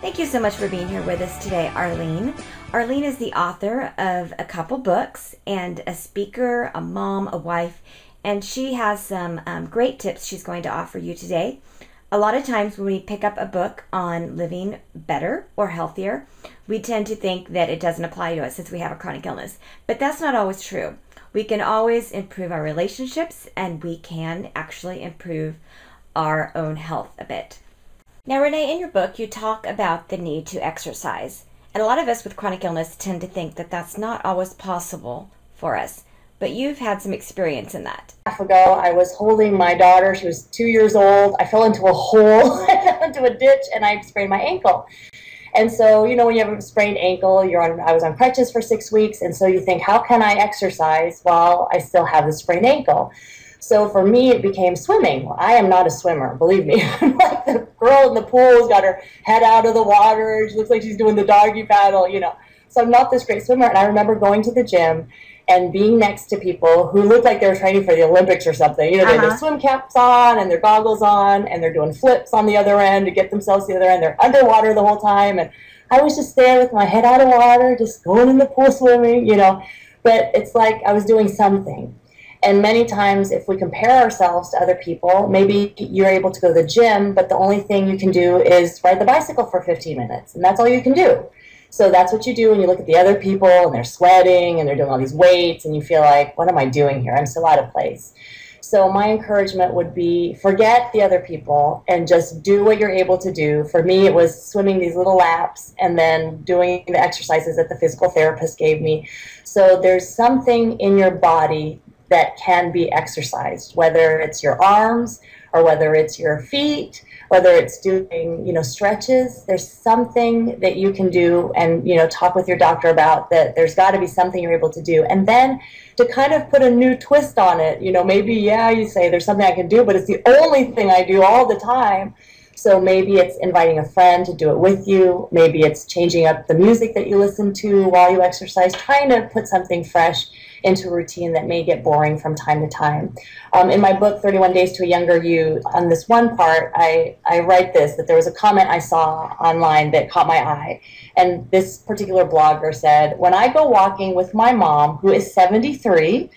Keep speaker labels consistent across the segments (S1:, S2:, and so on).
S1: Thank you so much for being here with us today, Arlene. Arlene is the author of a couple books and a speaker, a mom, a wife, and she has some great tips she's going to offer you today. A lot of times when we pick up a book on living better or healthier, we tend to think that it doesn't apply to us since we have a chronic illness. But that's not always true. We can always improve our relationships, and we can actually improve our own health a bit. Now, Renee, in your book, you talk about the need to exercise. And a lot of us with chronic illness tend to think that that's not always possible for us. But you've had some experience in that.
S2: Half ago, I was holding my daughter. She was 2 years old. I fell into a hole. I fell into a ditch, and I sprained my ankle. And so, you know, when you have a sprained ankle, I was on crutches for 6 weeks. And so you think, how can I exercise while I still have the sprained ankle? So for me, it became swimming. Well, I am not a swimmer, believe me. I'm like the girl in the pool who's got her head out of the water. She looks like she's doing the doggy paddle, you know. So I'm not this great swimmer. And I remember going to the gym and being next to people who looked like they were training for the Olympics or something. You know, they have their swim caps on and their goggles on, and they're doing flips on the other end to get themselves to the other end. They're underwater the whole time. And I was just there with my head out of water, just going in the pool swimming, you know. But it's like I was doing something. And many times if we compare ourselves to other people, maybe you're able to go to the gym, but the only thing you can do is ride the bicycle for 15 minutes. And that's all you can do. So that's what you do when you look at the other people and they're sweating and they're doing all these weights and you feel like, what am I doing here? I'm so out of place. So my encouragement would be forget the other people and just do what you're able to do. For me, it was swimming these little laps and then doing the exercises that the physical therapist gave me. So there's something in your body that can be exercised, whether it's your arms or whether it's your feet, whether it's doing, you know, stretches. There's something that you can do and, you know, talk with your doctor about that. There's got to be something you're able to do. And then to kind of put a new twist on it, you know, maybe, yeah, you say there's something I can do, but it's the only thing I do all the time. So maybe it's inviting a friend to do it with you. Maybe it's changing up the music that you listen to while you exercise, trying to put something fresh into a routine that may get boring from time to time. In my book, 31 Days to a Younger You, on this one part, I write this, that there was a comment I saw online that caught my eye. And this particular blogger said, when I go walking with my mom, who is 73,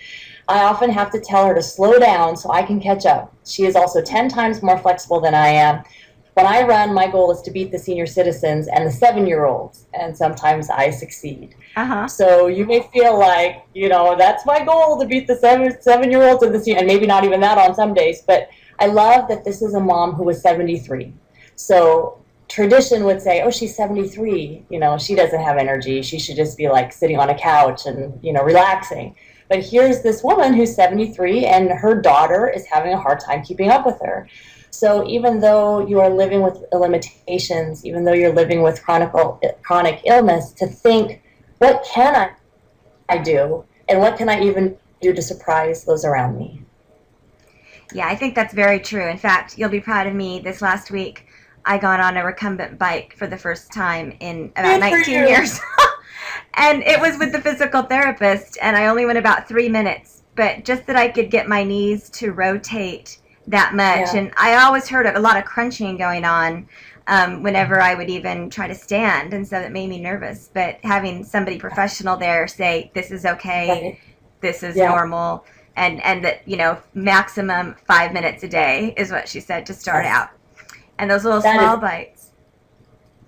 S2: I often have to tell her to slow down so I can catch up. She is also 10 times more flexible than I am. When I run, my goal is to beat the senior citizens and the 7-year-olds, and sometimes I succeed. So you may feel like, you know, that's my goal, to beat the 7-year-olds and the senior, and maybe not even that on some days. But I love that this is a mom who was 73. So tradition would say, oh, she's 73. You know, she doesn't have energy. She should just be like sitting on a couch and, you know, relaxing. But here's this woman who's 73, and her daughter is having a hard time keeping up with her. So even though you are living with limitations, even though you're living with chronic illness, to think, what can I do? And what can I even do to surprise those around me?
S1: Yeah, I think that's very true. In fact, you'll be proud of me. This last week, I got on a recumbent bike for the first time in about 19 years. And it was with the physical therapist, and I only went about 3 minutes. But just that I could get my knees to rotate that much. And I always heard of a lot of crunching going on whenever I would even try to stand, and so it made me nervous. But having somebody professional there say, this is okay, this is normal, and that, you know, maximum 5 minutes a day is what she said to start out. And those little small bites.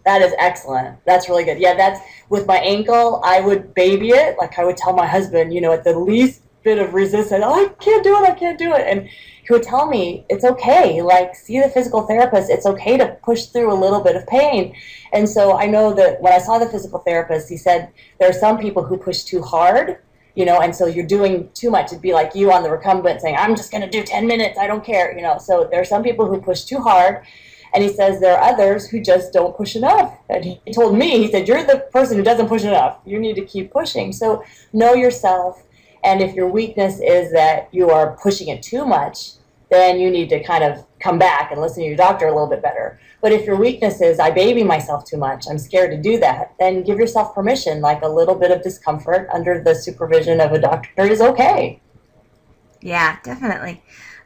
S2: That is excellent. That's really good. Yeah, that's with my ankle, I would baby it. Like I would tell my husband, you know, at the least bit of resistance, oh, I can't do it, I can't do it. And he would tell me, it's okay, like, see the physical therapist, it's okay to push through a little bit of pain. And so I know that when I saw the physical therapist, he said, there are some people who push too hard, you know, and so you're doing too much. It'd be like you on the recumbent saying, I'm just going to do 10 minutes, I don't care, you know. So there are some people who push too hard, and he says there are others who just don't push enough. And he told me, he said, you're the person who doesn't push enough. You need to keep pushing. So know yourself. And if your weakness is that you are pushing it too much, then you need to kind of come back and listen to your doctor a little bit better. But if your weakness is, I baby myself too much, I'm scared to do that, then give yourself permission. Like a little bit of discomfort under the supervision of a doctor is okay.
S1: Yeah, definitely.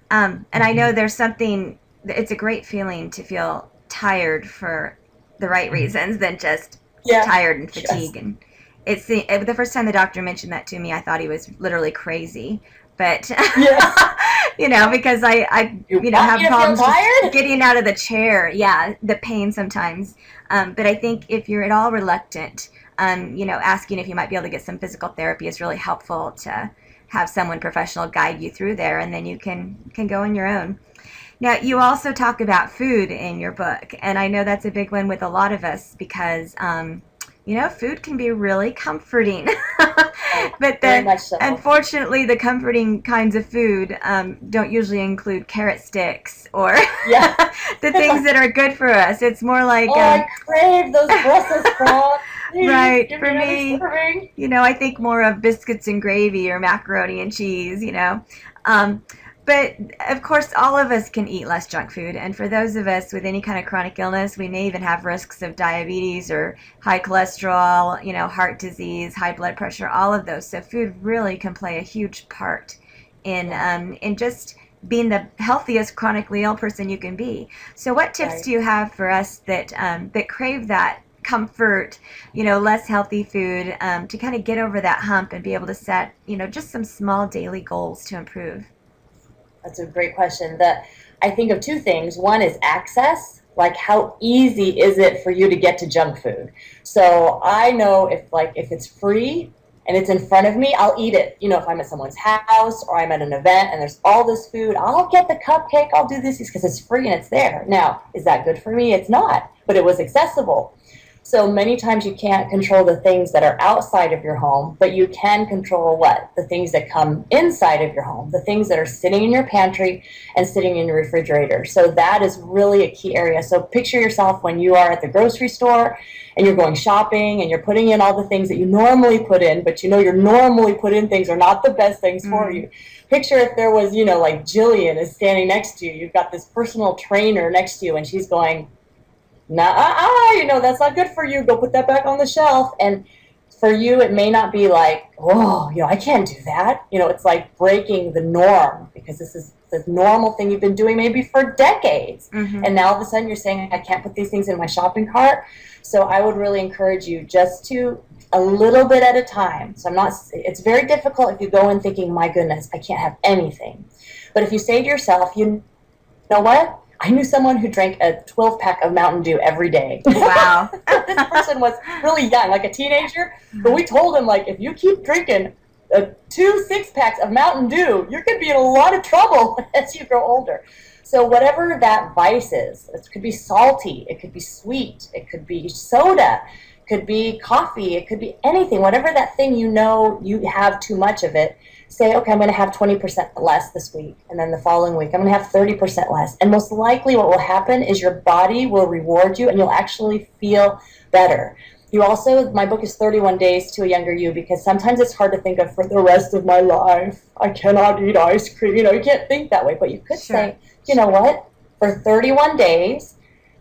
S1: And I know there's something, it's a great feeling to feel tired for the right reasons than just
S2: Yeah.
S1: tired and fatigue.
S2: Yes.
S1: And it's the first time the doctor mentioned that to me, I thought he was literally crazy. But
S2: Yes.
S1: you know, because I
S2: You
S1: you know,
S2: want
S1: have
S2: me to feel
S1: problems just
S2: tired?
S1: getting out of the chair. Yeah, the pain sometimes. But I think if you're at all reluctant, you know, asking if you might be able to get some physical therapy is really helpful to have someone professional guide you through there, and then you can go on your own. Now, you also talk about food in your book, and I know that's a big one with a lot of us because, you know, food can be really comforting. But
S2: Very
S1: then,
S2: much so.
S1: unfortunately, the comforting kinds of food don't usually include carrot sticks or
S2: Yeah.
S1: the things that are good for us. It's more like,
S2: Oh, I crave those Brussels sprouts. Please
S1: right,
S2: give
S1: for
S2: me
S1: me,
S2: another serving.
S1: you know, I think more of biscuits and gravy or macaroni and cheese, you know. Um, but of course, all of us can eat less junk food. And for those of us with any kind of chronic illness, we may even have risks of diabetes or high cholesterol, you know, heart disease, high blood pressure, all of those. So food really can play a huge part in just being the healthiest chronically ill person you can be. So what tips
S2: Right.
S1: do you have for us that that crave that comfort, you know, less healthy food, to kind of get over that hump and be able to set, you know, just some small daily goals to improve?
S2: That's a great question. I think of two things. One is access, like how easy is it for you to get to junk food? So I know if it's free and it's in front of me, I'll eat it. You know, if I'm at someone's house or I'm at an event and there's all this food, I'll get the cupcake, I'll do this because it's free and it's there. Now, is that good for me? It's not, but it was accessible. So many times you can't control the things that are outside of your home, but you can control what? The things that come inside of your home, the things that are sitting in your pantry and sitting in your refrigerator. So that is really a key area. So picture yourself when you are at the grocery store and you're going shopping and you're putting in all the things that you normally put in, but you know your normally put in things are not the best things for you. Picture if there was, you know, like Jillian is standing next to you. You've got this personal trainer next to you and she's going, nah, you know, that's not good for you. Go put that back on the shelf. And for you, it may not be like, oh, you know, I can't do that. You know, it's like breaking the norm because this is the normal thing you've been doing maybe for decades. And now all of a sudden you're saying, I can't put these things in my shopping cart. So I would really encourage you just to a little bit at a time. So it's very difficult if you go in thinking, my goodness, I can't have anything. But if you say to yourself, you know what? I knew someone who drank a 12-pack of Mountain Dew every day.
S1: Wow.
S2: This person was really young, like a teenager. But we told him, like, if you keep drinking 2 6-packs of Mountain Dew, you're going to be in a lot of trouble as you grow older. So whatever that vice is, it could be salty, it could be sweet, it could be soda, it could be coffee, it could be anything. Whatever that thing you know you have too much of it, say, okay, I'm going to have 20% less this week. And then the following week, I'm going to have 30% less. And most likely what will happen is your body will reward you and you'll actually feel better. You also, my book is 31 Days to a Younger You because sometimes it's hard to think of for the rest of my life, I cannot eat ice cream. You know, you can't think that way. But you could say, you know what? For 31 days,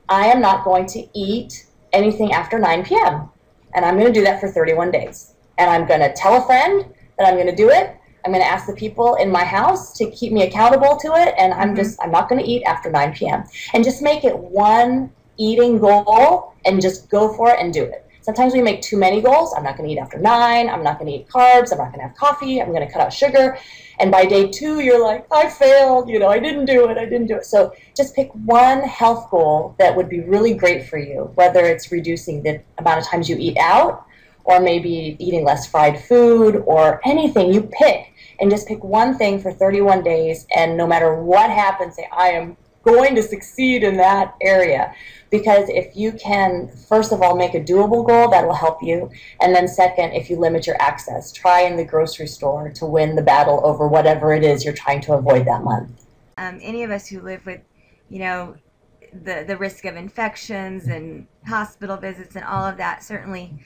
S2: I am not going to eat anything after 9 p.m. And I'm going to do that for 31 days. And I'm going to tell a friend that I'm going to do it. I'm going to ask the people in my house to keep me accountable to it, and I'm not going to eat after 9 p.m. And just make it one eating goal and just go for it and do it. Sometimes we make too many goals. I'm not going to eat after 9. I'm not going to eat carbs. I'm not going to have coffee. I'm going to cut out sugar. And by day 2, you're like, I failed. You know, I didn't do it. So just pick one health goal that would be really great for you, whether it's reducing the amount of times you eat out or maybe eating less fried food or anything you pick. And just pick one thing for 31 days, and no matter what happens, say, I am going to succeed in that area. Because if you can, first of all, make a doable goal, that will help you. And then second, if you limit your access, try in the grocery store to win the battle over whatever it is you're trying to avoid that month.
S1: Any of us who live with, you know, the risk of infections and hospital visits and all of that certainly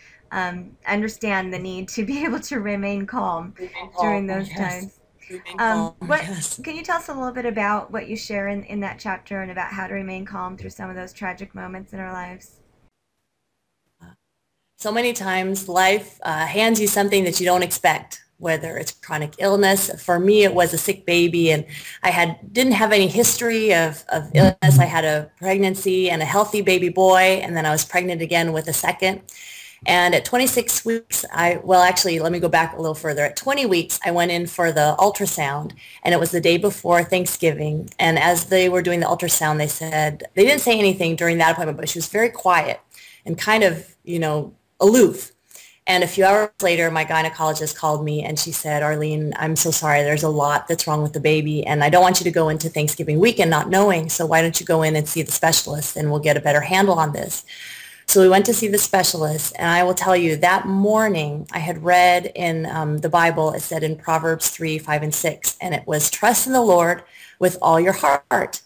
S1: understand the need to be able to remain calm during those times. Can you tell us a little bit about what you share in that chapter and about how to remain calm through some of those tragic moments in our lives?
S2: So many times life hands you something that you don't expect.
S3: whether it's chronic illness. For me, it was a sick baby, and I didn't have any history of illness. I had a pregnancy and a healthy baby boy, and then I was pregnant again with a second. And at 26 weeks, actually, let me go back a little further. At 20 weeks, I went in for the ultrasound, and it was the day before Thanksgiving. And as they were doing the ultrasound, they didn't say anything during that appointment, but she was very quiet and kind of, aloof. And a few hours later, my gynecologist called me and she said, Arlene, I'm so sorry. There's a lot that's wrong with the baby. And I don't want you to go into Thanksgiving weekend not knowing. So why don't you go in and see the specialist and we'll get a better handle on this. So we went to see the specialist, and I will tell you that morning I had read in the Bible, it said in Proverbs 3, 5, and 6, and it was trust in the Lord with all your heart,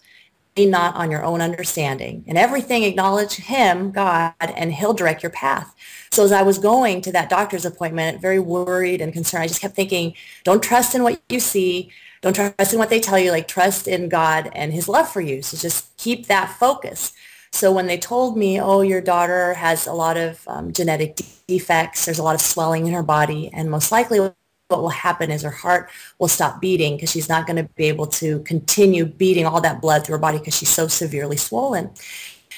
S3: lean not on your own understanding. In everything acknowledge him, God, and he'll direct your path. So as I was going to that doctor's appointment, very worried and concerned, I just kept thinking, don't trust in what you see. Don't trust in what they tell you, like trust in God and his love for you. So just keep that focus. So when they told me, oh, your daughter has a lot of genetic defects, there's a lot of swelling in her body, and most likely what will happen is her heart will stop beating because she's not going to be able to continue beating all that blood through her body because she's so severely swollen,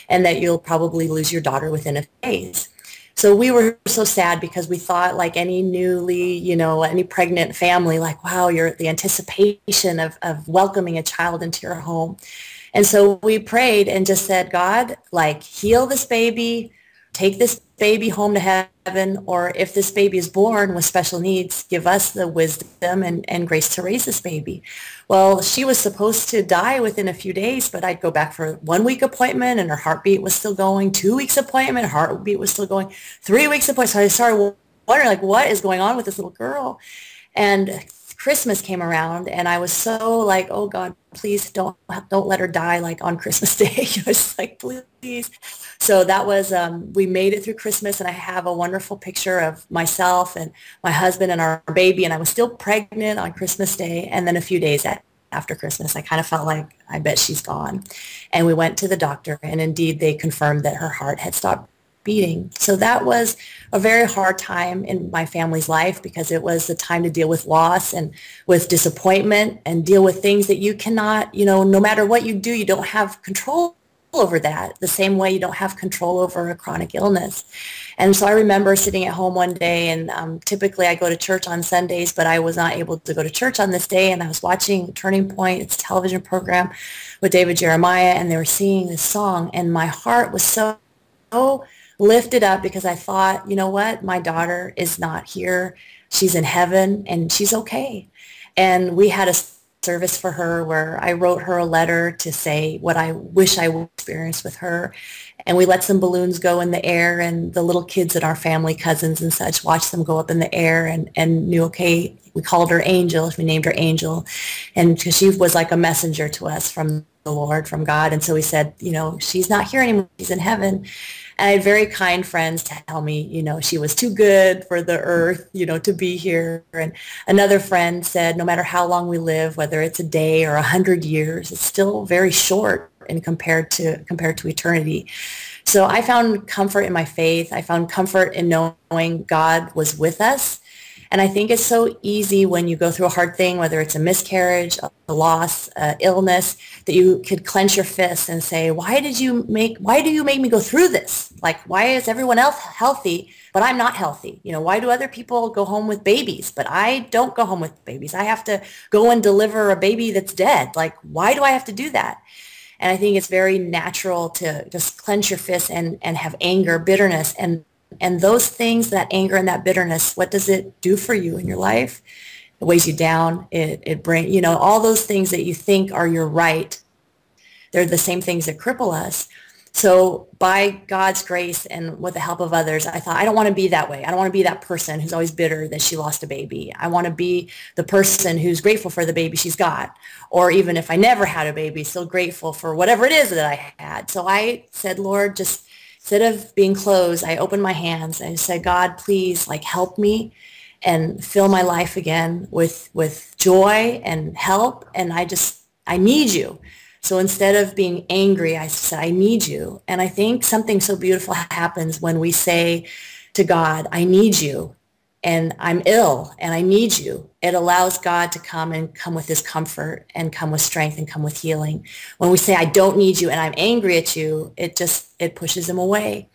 S3: and that you'll probably lose your daughter within a few days. So we were so sad because we thought, like any any pregnant family, like, wow, you're the anticipation of welcoming a child into your home. And so we prayed and just said, God, like, heal this baby, take this baby home to heaven, or if this baby is born with special needs, give us the wisdom and grace to raise this baby. Well, she was supposed to die within a few days, but I'd go back for 1 week appointment and her heartbeat was still going, 2 weeks appointment, heartbeat was still going, 3 weeks appointment. So I started wondering, like, what is going on with this little girl? And Christmas came around and I was so like, oh God, please don't let her die like on Christmas Day. I was like, please. So that was, we made it through Christmas, and I have a wonderful picture of myself and my husband and our baby, and I was still pregnant on Christmas Day. And then a few days after Christmas, I kind of felt like, I bet she's gone. And we went to the doctor, and indeed they confirmed that her heart had stopped beating. So that was a very hard time in my family's life because it was the time to deal with loss and with disappointment and deal with things that you cannot, no matter what you do, you don't have control over that the same way you don't have control over a chronic illness. And so I remember sitting at home one day, and typically I go to church on Sundays, but I was not able to go to church on this day, and I was watching Turning Point, it's a television program with David Jeremiah, and they were singing this song, and my heart was so lifted up because I thought, you know what, my daughter is not here. She's in heaven and she's okay. And we had a service for her where I wrote her a letter to say what I wish I would experience with her. And we let some balloons go in the air, and the little kids in our family, cousins and such, watched them go up in the air and knew, okay, we called her Angel. We named her Angel. And she was like a messenger to us from the Lord, from God. And so we said, she's not here anymore. She's in heaven. And I had very kind friends tell me, she was too good for the earth, to be here. And another friend said, no matter how long we live, whether it's a day or 100 years, it's still very short and compared to eternity. So I found comfort in my faith. I found comfort in knowing God was with us. And I think it's so easy when you go through a hard thing, whether it's a miscarriage, a loss, illness, that you could clench your fists and say, why do you make me go through this? Like, why is everyone else healthy, but I'm not healthy? Why do other people go home with babies, but I don't go home with babies? I have to go and deliver a baby that's dead. Like, why do I have to do that? And I think it's very natural to just clench your fists and have anger, bitterness, and those things, that anger and that bitterness, what does it do for you in your life? It weighs you down. It brings, all those things that you think are your right. They're the same things that cripple us. So by God's grace and with the help of others, I thought, I don't want to be that way. I don't want to be that person who's always bitter that she lost a baby. I want to be the person who's grateful for the baby she's got. Or even if I never had a baby, still grateful for whatever it is that I had. So I said, Lord, just instead of being closed, I opened my hands and I said, God, please, help me and fill my life again with joy and help. And I need you. So instead of being angry, I said, I need you. And I think something so beautiful happens when we say to God, I need you. and I'm ill and I need you. It allows God to come and come with his comfort and come with strength and come with healing. When we say, I don't need you and I'm angry at you, it pushes him away.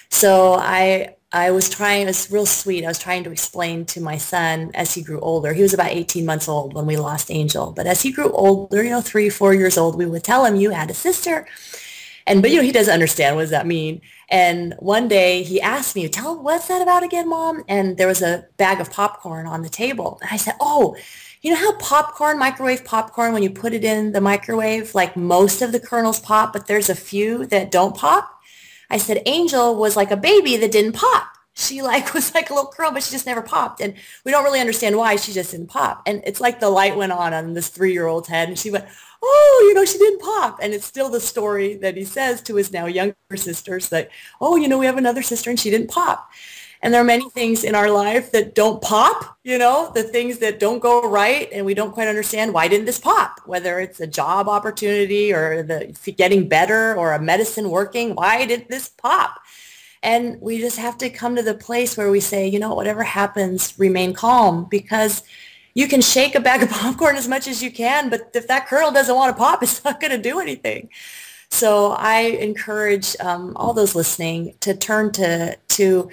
S3: So I was trying, it was real sweet. I was trying to explain to my son as he grew older. He was about 18 months old when we lost Angel. But as he grew older, 3, 4 years old, we would tell him, you had a sister. But he doesn't understand, what does that mean? And one day he asked me, tell him, what's that about again, Mom? And there was a bag of popcorn on the table. And I said, oh, you know how microwave popcorn, when you put it in the microwave, like most of the kernels pop, but there's a few that don't pop? I said, Angel was like a baby that didn't pop. She was like a little kernel, but she just never popped. And we don't really understand why she just didn't pop. And it's like the light went on this 3-year-old's head. And she went, oh, she didn't pop. And it's still the story that he says to his now younger sisters that, oh, we have another sister and she didn't pop. And there are many things in our life that don't pop, the things that don't go right, and we don't quite understand, why didn't this pop? Whether it's a job opportunity or getting better or a medicine working, why did this pop? And we just have to come to the place where we say, whatever happens, remain calm, because you can shake a bag of popcorn as much as you can, but if that kernel doesn't want to pop, it's not going to do anything. So I encourage all those listening to turn to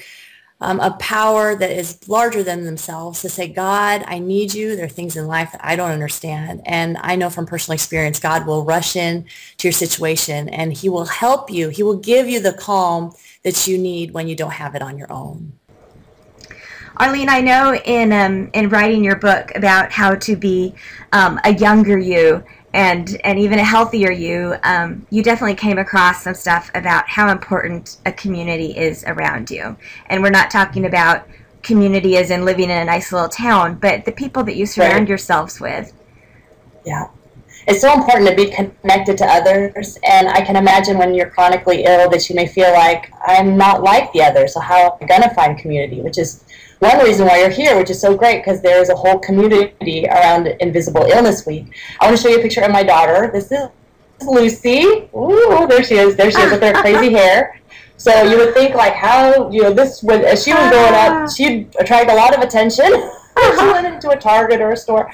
S3: a power that is larger than themselves, to say, God, I need you. There are things in life that I don't understand. And I know from personal experience, God will rush in to your situation and he will help you. He will give you the calm that you need when you don't have it on your own.
S1: Arlene, I know in writing your book about how to be a younger you and even a healthier you, you definitely came across some stuff about how important a community is around you. And we're not talking about community as in living in a nice little town, but the people that you surround yourselves with.
S2: Yeah. It's so important to be connected to others, and I can imagine when you're chronically ill that you may feel like, I'm not like the others, so how am I going to find community? Which is one reason why you're here, which is so great, because there's a whole community around Invisible Illness Week. I want to show you a picture of my daughter. This is Lucy. Ooh, there she is. There she is with her crazy hair. So you would think like how, as she was growing up, she'd attract a lot of attention. She went into a Target or a store.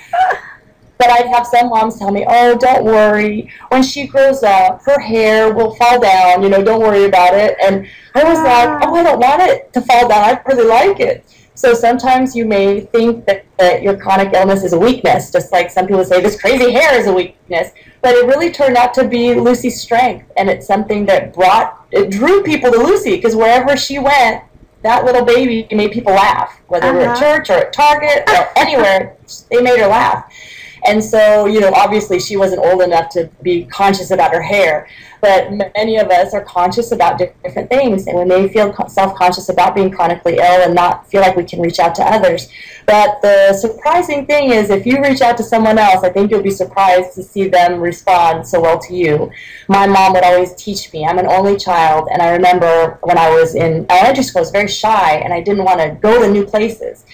S2: But I'd have some moms tell me, oh, don't worry. When she grows up, her hair will fall down. Don't worry about it. And I was like, oh, I don't want it to fall down. I really like it. So sometimes you may think that your chronic illness is a weakness, just like some people say this crazy hair is a weakness. But it really turned out to be Lucy's strength. And it's something that drew people to Lucy, because wherever she went, that little baby made people laugh. Whether we're at church or at Target or anywhere, they made her laugh. And so, obviously she wasn't old enough to be conscious about her hair, but many of us are conscious about different things, and we may feel self-conscious about being chronically ill and not feel like we can reach out to others. But the surprising thing is, if you reach out to someone else, I think you'll be surprised to see them respond so well to you. My mom would always teach me. I'm an only child, and I remember when I was in elementary school, I was very shy, and I didn't want to go to new places.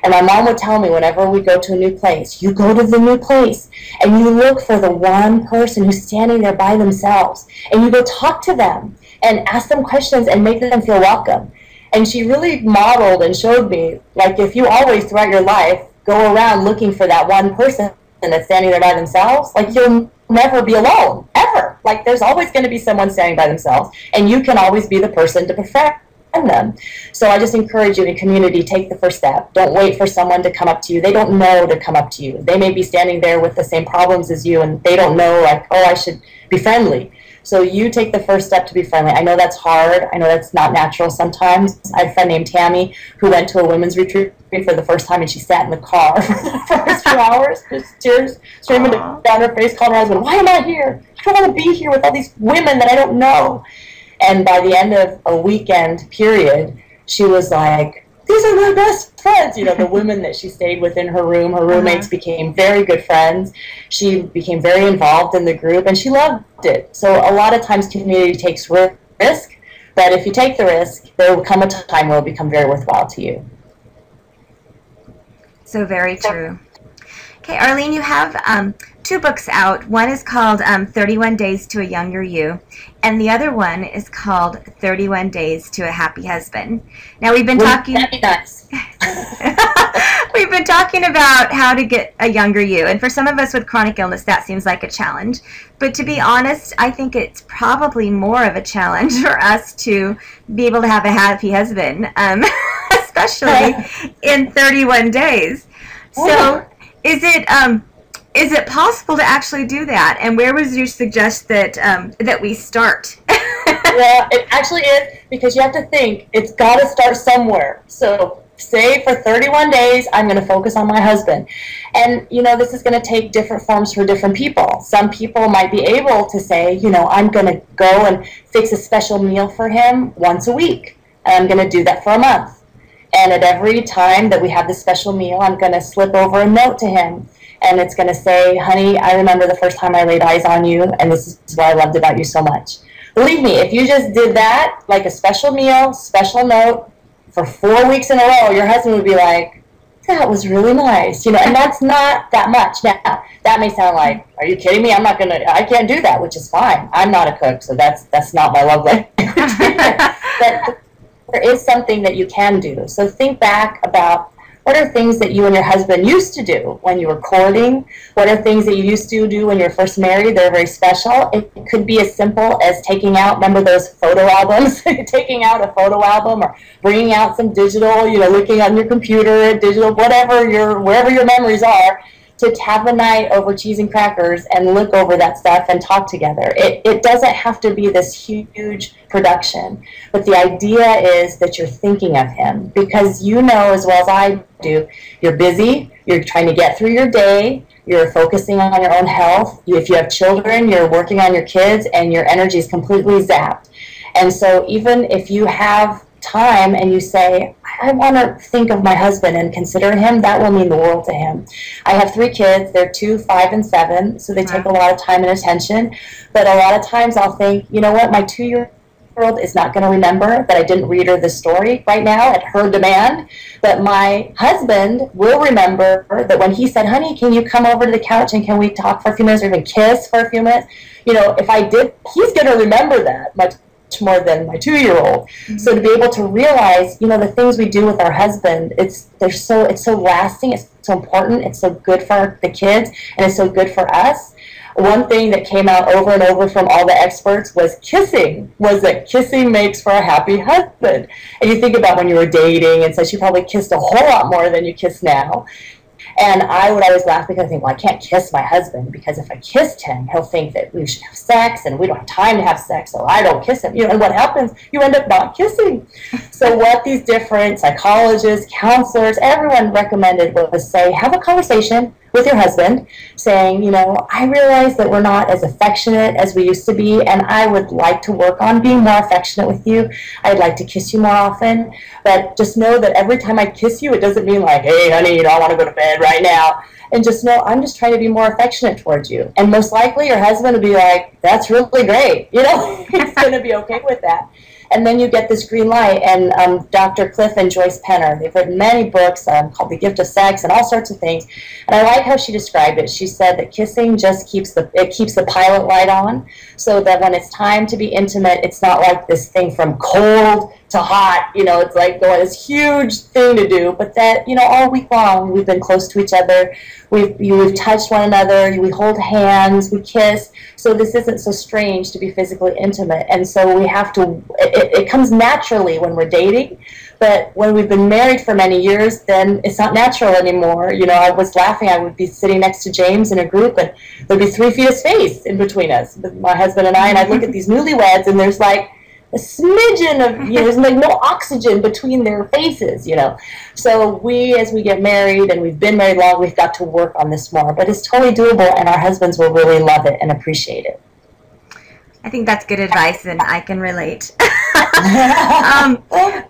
S2: And my mom would tell me, whenever we go to a new place, you go to the new place and you look for the one person who's standing there by themselves, and you go talk to them and ask them questions and make them feel welcome. And she really modeled and showed me, like, if you always throughout your life go around looking for that one person that's standing there by themselves, like, you'll never be alone, ever. Like, there's always going to be someone standing by themselves, and you can always be the person to perfect them. So I just encourage you in community, take the first step. Don't wait for someone to come up to you. They don't know to come up to you. They may be standing there with the same problems as you, and they don't know, like, oh, I should be friendly. So you take the first step to be friendly. I know that's hard. I know that's not natural sometimes. I have a friend named Tammy who went to a women's retreat for the first time, and she sat in the car for the first 2 hours, just tears streaming down her face, calling her husband, why am I here? I don't want to be here with all these women that I don't know. And by the end of a weekend period, she was like, these are my best friends. The women that she stayed with in her room, her roommates became very good friends. She became very involved in the group, and she loved it. So a lot of times community takes risk, but if you take the risk, there will come a time where it will become very worthwhile to you.
S1: So very true. Okay, Arlene, you have two books out. One is called 31 Days to a Younger You, and the other one is called 31 Days to a Happy Husband. Now, we've been talking...
S2: Nice.
S1: We've been talking about how to get a younger you, and for some of us with chronic illness, that seems like a challenge. But to be honest, I think it's probably more of a challenge for us to be able to have a happy husband, especially in 31 days. So, is it possible to actually do that? And where would you suggest that we start?
S2: Well, it actually is, because you have to think it's got to start somewhere. So say for 31 days, I'm going to focus on my husband. And, this is going to take different forms for different people. Some people might be able to say, I'm going to go and fix a special meal for him once a week. And I'm going to do that for a month. And at every time that we have this special meal, I'm going to slip over a note to him. And it's going to say, honey, I remember the first time I laid eyes on you, and this is what I loved about you so much. Believe me, if you just did that, like a special meal, special note, for 4 weeks in a row, your husband would be like, that was really nice. And that's not that much. Now, that may sound like, are you kidding me? I can't do that, which is fine. I'm not a cook, so that's not my love language. But there is something that you can do. So think back about, what are things that you and your husband used to do when you were courting? What are things that you used to do when you were first married that are very special? It could be as simple as taking out, remember those photo albums? Taking out a photo album, or bringing out some digital, looking on your computer, digital, wherever your memories are, to have a night over cheese and crackers and look over that stuff and talk together. It doesn't have to be this huge production, but the idea is that you're thinking of him, because as well as I do, you're busy, you're trying to get through your day, you're focusing on your own health. If you have children, you're working on your kids, and your energy is completely zapped. And so even if you have time and you say, I want to think of my husband and consider him, that will mean the world to him. I have 3 kids. They're 2, 5, and 7, so they take a lot of time and attention. But a lot of times I'll think, you know what, my 2-year-old is not going to remember that I didn't read her this story right now at her demand. But my husband will remember that when he said, honey, can you come over to the couch and can we talk for a few minutes, or even kiss for a few minutes? If I did, he's going to remember that much more than my 2-year-old. Mm-hmm. So to be able to realize, the things we do with our husband, it's so lasting, it's so important, it's so good for the kids, and it's so good for us. One thing that came out over and over from all the experts was that kissing makes for a happy husband. And you think about when you were dating, and such, you probably kissed a whole lot more than you kiss now. And I would always laugh, because I think, well, I can't kiss my husband, because if I kissed him, he'll think that we should have sex, and we don't have time to have sex, so I don't kiss him. And what happens? You end up not kissing. So what these different psychologists, counselors, everyone recommended was say, have a conversation with your husband, saying, I realize that we're not as affectionate as we used to be, and I would like to work on being more affectionate with you. I'd like to kiss you more often, but just know that every time I kiss you, it doesn't mean like, hey, honey, I want to go to bed right now. And just know I'm just trying to be more affectionate towards you. And most likely your husband will be like, that's really great. He's going to be okay with that. And then you get this green light. And Dr. Cliff and Joyce Penner, they've written many books called The Gift of Sex and all sorts of things. And I like how she described it. She said that kissing just keeps the pilot light on, so that when it's time to be intimate, it's not like this thing from cold to hot. It's like going this huge thing to do. But that, all week long we've been close to each other. We've touched one another. We hold hands. We kiss. So this isn't so strange to be physically intimate. And so we have to. It comes naturally when we're dating. But when we've been married for many years, then it's not natural anymore. I was laughing. I would be sitting next to James in a group, and there'd be 3 feet of space in between us, my husband and I. And I'd look at these newlyweds, and there's like a smidgen of, there's like no oxygen between their faces, So as we get married, and we've been married long, we've got to work on this more. But it's totally doable, and our husbands will really love it and appreciate it.
S1: I think that's good advice, and I can relate.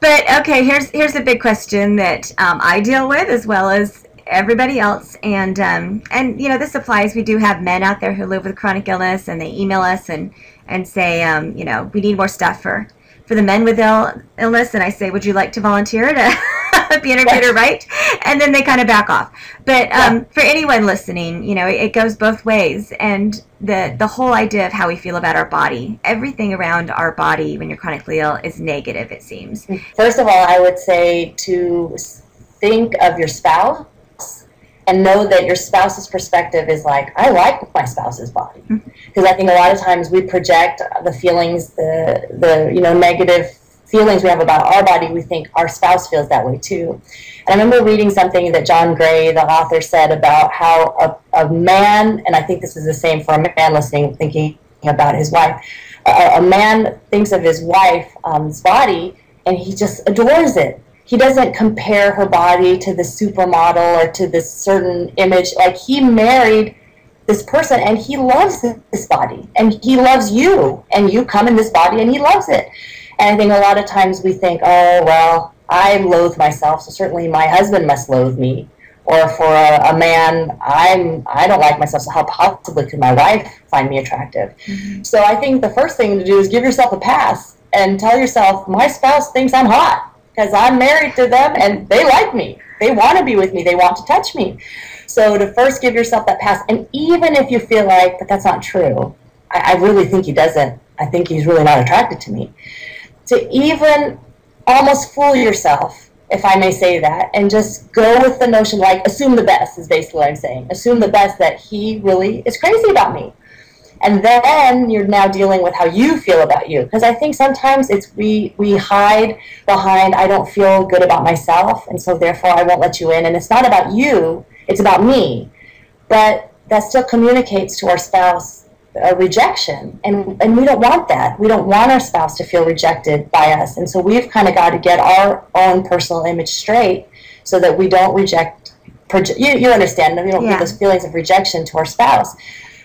S1: But okay, here's a big question that I deal with as well as everybody else, and this applies. We do have men out there who live with chronic illness, and they email us and say, we need more stuff for the men with illness, and I say, would you like to volunteer to peanut butter, right? And then they kind of back off. But for anyone listening, you know, it goes both ways. And the whole idea of how we feel about our body, everything around our body when you're chronically ill is negative, it seems.
S2: First of all, I would say to think of your spouse and know that your spouse's perspective is like, I like my spouse's body. Because I think a lot of times we project the feelings, the you know, negative feelings we have about our body, we think our spouse feels that way too. And I remember reading something that John Gray, the author, said about how a man, and I think this is the same for a man listening, thinking about his wife, a man thinks of his wife's body and he just adores it. He doesn't compare her body to the supermodel or to this certain image. Like, he married this person and he loves this body and he loves you, and you come in this body and he loves it. And I think a lot of times we think, oh, well, I loathe myself, so certainly my husband must loathe me. Or for a man, I don't like myself, so how possibly could my wife find me attractive? So I think the first thing to do is give yourself a pass and tell yourself, my spouse thinks I'm hot because I'm married to them and they like me. They want to be with me. They want to touch me. So to first give yourself that pass. And even if you feel like, but that's not true, I really think he doesn't. I think he's really not attracted to me. To even almost fool yourself, if I may say that, and just go with the notion, like, assume the best is basically what I'm saying. Assume the best, that he really is crazy about me. And then you're now dealing with how you feel about you. Because I think sometimes it's we hide behind, I don't feel good about myself, and so therefore I won't let you in. And it's not about you, it's about me. But that still communicates to our spouse a rejection. And we don't want that. We don't want our spouse to feel rejected by us. And so we've kind of got to get our own personal image straight so that we don't reject, you understand, we don't feel those feelings of rejection to our spouse.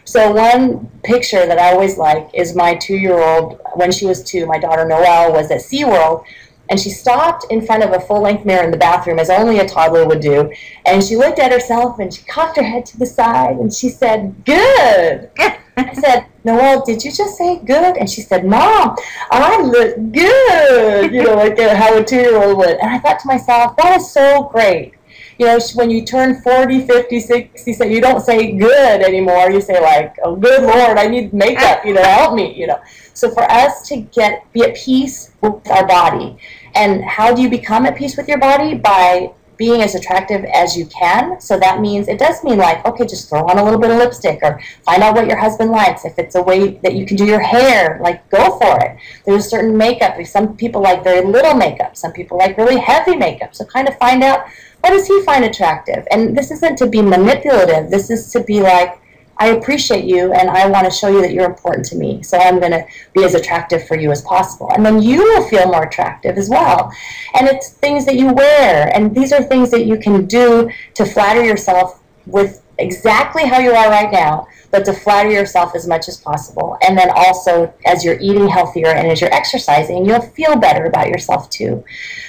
S2: So one picture that I always like is my 2-year-old, when she was 2, my daughter Noelle was at SeaWorld, and she stopped in front of a full-length mirror in the bathroom, as only a toddler would do, and she looked at herself, and she cocked her head to the side, and she said, good. I said, Noelle, did you just say good? And she said, Mom, I look good, you know, like how a 2-year-old would. And I thought to myself, that is so great. You know, when you turn 40, 50, 60, so you don't say good anymore. You say, like, oh, good Lord, I need makeup, you know, help me, you know. So for us to be at peace with our body. And how do you become at peace with your body? By being as attractive as you can. So that means, it does mean, like, okay, just throw on a little bit of lipstick, or find out what your husband likes. If it's a way that you can do your hair, like, go for it. There's certain makeup. Some people like very little makeup. Some people like really heavy makeup. So kind of find out, what does he find attractive? And this isn't to be manipulative. This is to be like, I appreciate you, and I want to show you that you're important to me. So I'm going to be as attractive for you as possible. And then you will feel more attractive as well. And it's things that you wear. And these are things that you can do to flatter yourself with exactly how you are right now, but to flatter yourself as much as possible. And then also, as you're eating healthier and as you're exercising, you'll feel better about yourself too.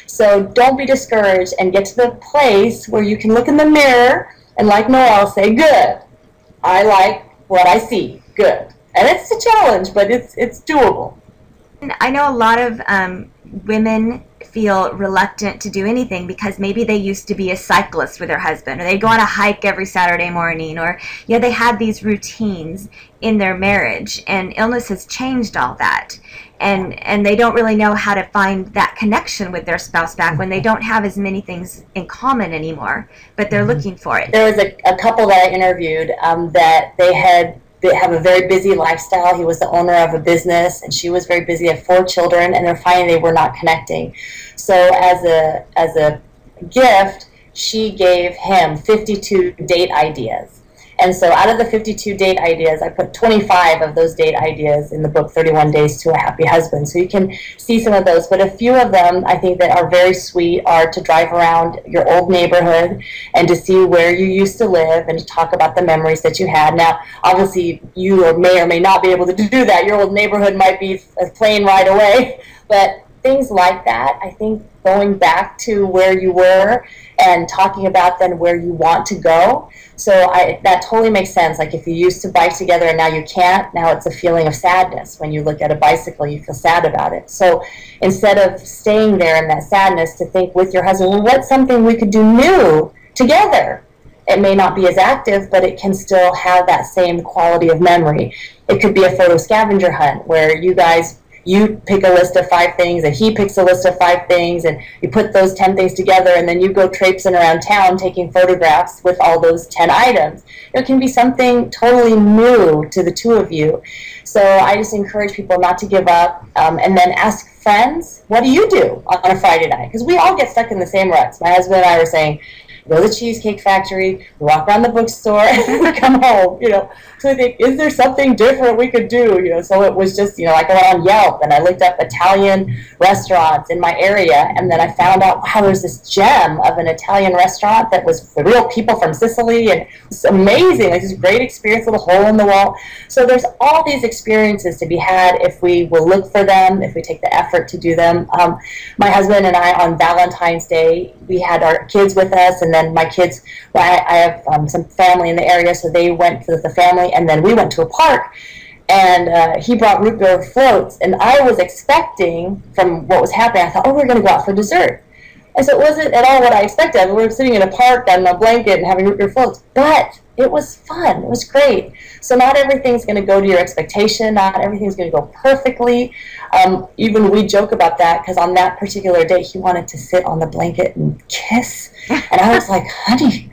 S2: So don't be discouraged, and get to the place where you can look in the mirror and, like Noelle, say, good. I like what I see. Good. And it's a challenge, but it's doable.
S1: I know a lot of women feel reluctant to do anything because maybe they used to be a cyclist with their husband, or they'd go on a hike every Saturday morning, or they had these routines in their marriage, and illness has changed all that. And they don't really know how to find that connection with their spouse back when they don't have as many things in common anymore, but they're looking for it.
S2: There was a couple that I interviewed that they have a very busy lifestyle. He was the owner of a business, and she was very busy, had 4 children, and they're finding they were not connecting. So as a gift, she gave him 52 date ideas. And so out of the 52 date ideas, I put 25 of those date ideas in the book, 31 Days to a Happy Husband. So you can see some of those. But a few of them I think that are very sweet are to drive around your old neighborhood and to see where you used to live and to talk about the memories that you had. Now, obviously, you may or may not be able to do that. Your old neighborhood might be a plane ride away. But things like that, I think going back to where you were and talking about then where you want to go. So that totally makes sense. Like if you used to bike together and now you can't, now it's a feeling of sadness. When you look at a bicycle, you feel sad about it. So instead of staying there in that sadness, to think with your husband, well, what's something we could do new together? It may not be as active, but it can still have that same quality of memory. It could be a photo scavenger hunt where you pick a list of 5 things and he picks a list of 5 things and you put those 10 things together and then you go traipsing around town taking photographs with all those 10 items. It can be something totally new to the two of you. So I just encourage people not to give up, and then ask friends, what do you do on a Friday night? Because we all get stuck in the same ruts. My husband and I were saying, go to the Cheesecake Factory, we walk around the bookstore, and we come home, So I think, is there something different we could do? So it was just, I go on Yelp, and I looked up Italian restaurants in my area, and then I found out, wow, there's this gem of an Italian restaurant that was the real people from Sicily, and it was amazing, like this great experience with a hole in the wall. So there's all these experiences to be had if we will look for them, if we take the effort to do them. My husband and I, on Valentine's Day, we had our kids with us, and then my kids, I have some family in the area, so they went with the family, and then we went to a park, and he brought root beer floats, and I was expecting, from what was happening, I thought, oh, we're going to go out for dessert. And so it wasn't at all what I expected. I mean, we were sitting in a park on a blanket and having root beer floats, but it was fun. It was great. So not everything's going to go to your expectation. Not everything's going to go perfectly. Even we joke about that because on that particular day, he wanted to sit on the blanket and kiss. And I was like, honey,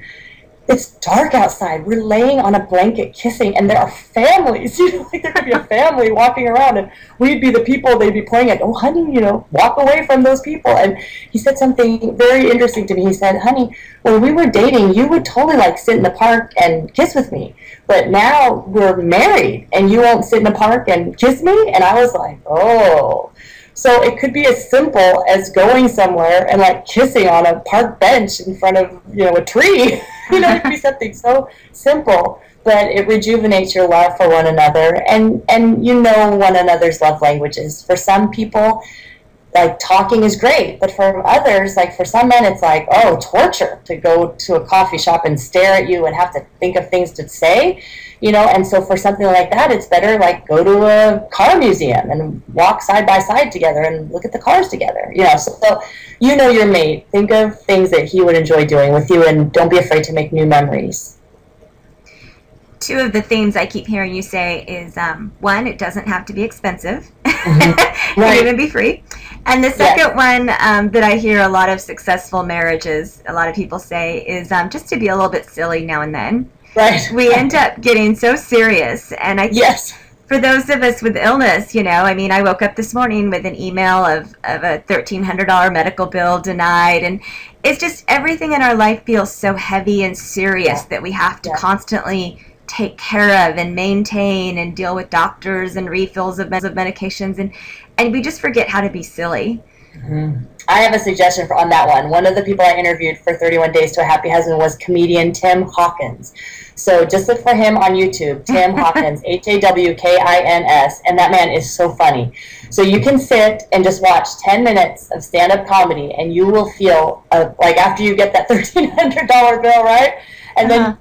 S2: it's dark outside. We're laying on a blanket kissing, and there are families. Like there could be a family walking around, and we'd be the people they'd be playing at. Oh, honey, walk away from those people. And he said something very interesting to me. He said, honey, when we were dating, you would totally like sit in the park and kiss with me. But now we're married, and you won't sit in the park and kiss me? And I was like, oh. So it could be as simple as going somewhere and like kissing on a park bench in front of, a tree. It could be something so simple, but it rejuvenates your love for one another, and one another's love languages. For some people, like talking is great, but for others, like for some men, it's like, oh, torture to go to a coffee shop and stare at you and have to think of things to say, and so for something like that, it's better like go to a car museum and walk side by side together and look at the cars together, so your mate. Think of things that he would enjoy doing with you, and don't be afraid to make new memories.
S1: 2 of the themes I keep hearing you say is, 1, it doesn't have to be expensive.
S2: Mm-hmm.
S1: It
S2: Right.
S1: can even be free. And the second one that I hear a lot of successful marriages, a lot of people say, is just to be a little bit silly now and then.
S2: Right.
S1: We end up getting so serious. And I think
S2: Yes.
S1: for those of us with illness, I woke up this morning with an email of a $1,300 medical bill denied. And it's just everything in our life feels so heavy and serious that we have to constantly take care of and maintain and deal with doctors and refills of medications, and we just forget how to be silly.
S2: Mm-hmm. I have a suggestion on that one. One of the people I interviewed for 31 Days to a Happy Husband was comedian Tim Hawkins. So just look for him on YouTube, Tim Hawkins, Hawkins, and that man is so funny. So you can sit and just watch 10 minutes of stand-up comedy, and you will feel like after you get that $1,300 bill, right? And then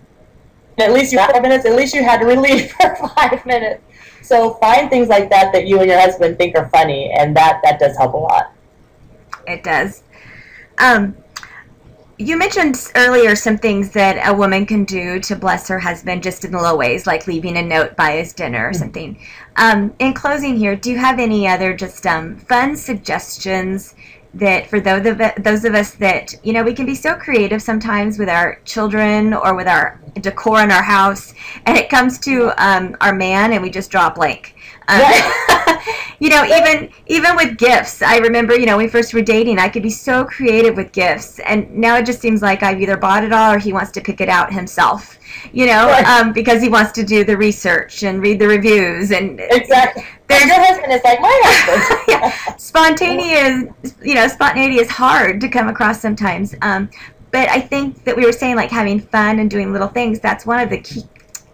S2: at least you had 5 minutes, at least you had relief for 5 minutes. So find things like that you and your husband think are funny, and that does help a lot.
S1: It does. You mentioned earlier some things that a woman can do to bless her husband just in little ways, like leaving a note by his dinner or something. In closing here, do you have any other just fun suggestions that for those of us that, we can be so creative sometimes with our children or with our decor in our house, and it comes to our man and we just draw a blank. Even with gifts, I remember, when we first were dating, I could be so creative with gifts, and now it just seems like I've either bought it all or he wants to pick it out himself, because he wants to do the research and read the reviews, and
S2: exactly. Your husband is like my husband.
S1: Yeah. Spontaneity is hard to come across sometimes. But I think that we were saying, like, having fun and doing little things, that's one of the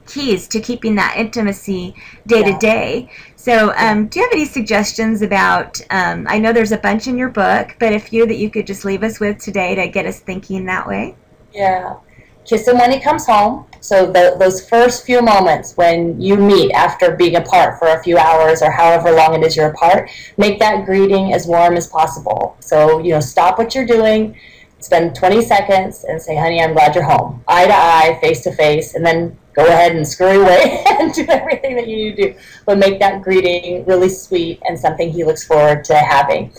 S1: keys to keeping that intimacy day to day. So do you have any suggestions about, I know there's a bunch in your book, but a few that you could just leave us with today to get us thinking that way?
S2: Yeah. Kiss him when he comes home. So those first few moments when you meet after being apart for a few hours or however long it is you're apart, make that greeting as warm as possible. So, stop what you're doing, spend 20 seconds and say, honey, I'm glad you're home. Eye to eye, face to face, and then go ahead and scurry away and do everything that you need to do. But make that greeting really sweet and something he looks forward to having.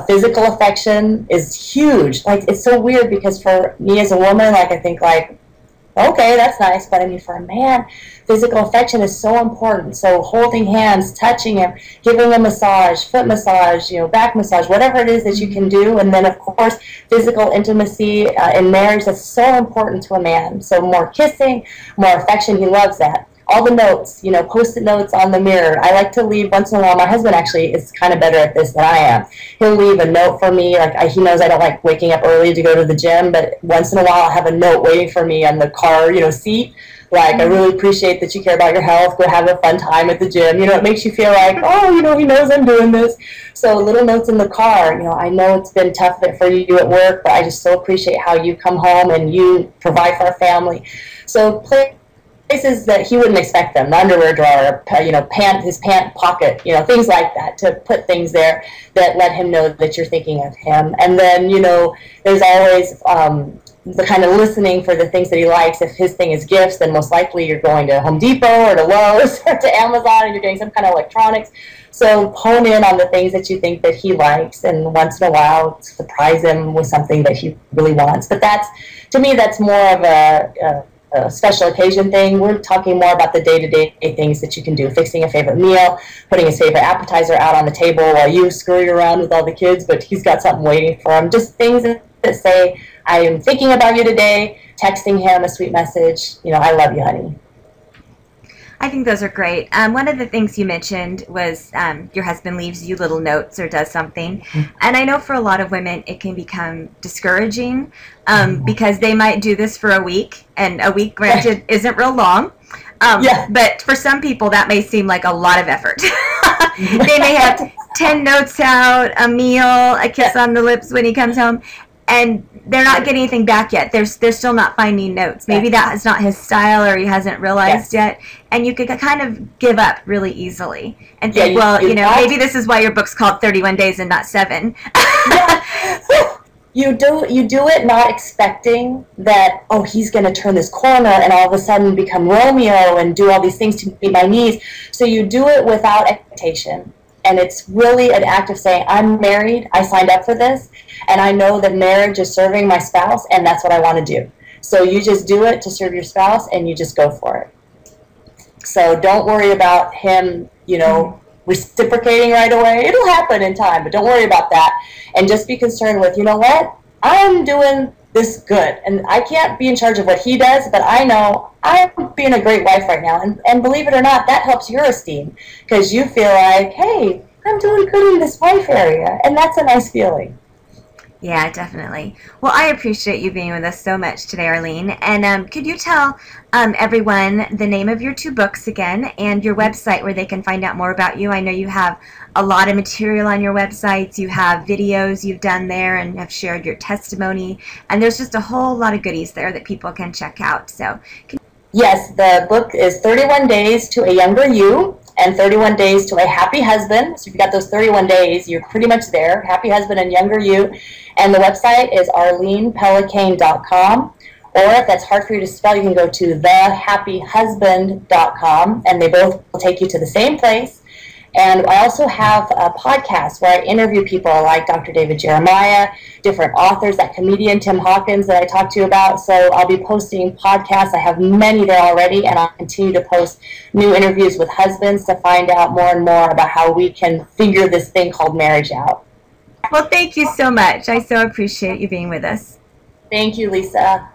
S2: Physical affection is huge. Like, it's so weird because for me as a woman, I think okay, that's nice. But I mean, for a man, physical affection is so important. So holding hands, touching him, giving him a massage, foot massage, back massage, whatever it is that you can do. And then, of course, physical intimacy in marriage, that's so important to a man. So more kissing, more affection, he loves that. All the notes, Post-it notes on the mirror. I like to leave once in a while. My husband actually is kind of better at this than I am. He'll leave a note for me. He knows I don't like waking up early to go to the gym, but once in a while I'll have a note waiting for me on the car, seat. I really appreciate that you care about your health. Go have a fun time at the gym. It makes you feel like, he knows I'm doing this. So little notes in the car. I know it's been tough for you at work, but I just so appreciate how you come home and you provide for our family. So places that he wouldn't expect them, the underwear drawer, his pant pocket, things like that, to put things there that let him know that you're thinking of him. And then, there's always the kind of listening for the things that he likes. If his thing is gifts, then most likely you're going to Home Depot or to Lowe's or to Amazon and you're getting some kind of electronics. So hone in on the things that you think that he likes, and once in a while surprise him with something that he really wants. But to me, that's more of a special occasion thing. We're talking more about the day-to-day things that you can do. Fixing a favorite meal, putting his favorite appetizer out on the table while you scurry around with all the kids, but he's got something waiting for him. Just things that say, I am thinking about you today, texting him a sweet message, I love you, honey.
S1: I think those are great. One of the things you mentioned was your husband leaves you little notes or does something. And I know for a lot of women it can become discouraging because they might do this for a week, and a week, granted, isn't real long. But for some people that may seem like a lot of effort. They may have 10 notes out, a meal, a kiss on the lips when he comes home, and they're not getting anything back yet. They're still not finding notes. Maybe that is not his style, or he hasn't realized yet. And you could kind of give up really easily and think, maybe this is why your book's called 31 Days and not 7.
S2: You do it not expecting that, he's going to turn this corner and all of a sudden become Romeo and do all these things to meet my needs. So you do it without expectation. And it's really an act of saying, I'm married, I signed up for this, and I know that marriage is serving my spouse, and that's what I want to do. So you just do it to serve your spouse, and you just go for it. So don't worry about him, reciprocating right away. It'll happen in time, but don't worry about that. And just be concerned with, what? I'm doing this good, and I can't be in charge of what he does, but I know I'm being a great wife right now, and believe it or not, that helps your esteem, because you feel like, hey, I'm doing good in this wife area, and that's a nice feeling.
S1: Yeah, definitely. Well, I appreciate you being with us so much today, Arlene. And could you tell everyone the name of your 2 books again, and your website where they can find out more about you? I know you have a lot of material on your websites. You have videos you've done there and have shared your testimony. And there's just a whole lot of goodies there that people can check out. So,
S2: yes, the book is 31 Days to a Younger You and 31 Days to a Happy Husband. So if you've got those 31 days, you're pretty much there. Happy Husband and Younger You. And the website is arlenepellicane.com. Or if that's hard for you to spell, you can go to thehappyhusband.com, and they both will take you to the same place. And I also have a podcast where I interview people like Dr. David Jeremiah, different authors, that comedian Tim Hawkins that I talked to you about. So I'll be posting podcasts. I have many there already, and I'll continue to post new interviews with husbands to find out more and more about how we can figure this thing called marriage out.
S1: Well, thank you so much. I so appreciate you being with us.
S2: Thank you, Lisa.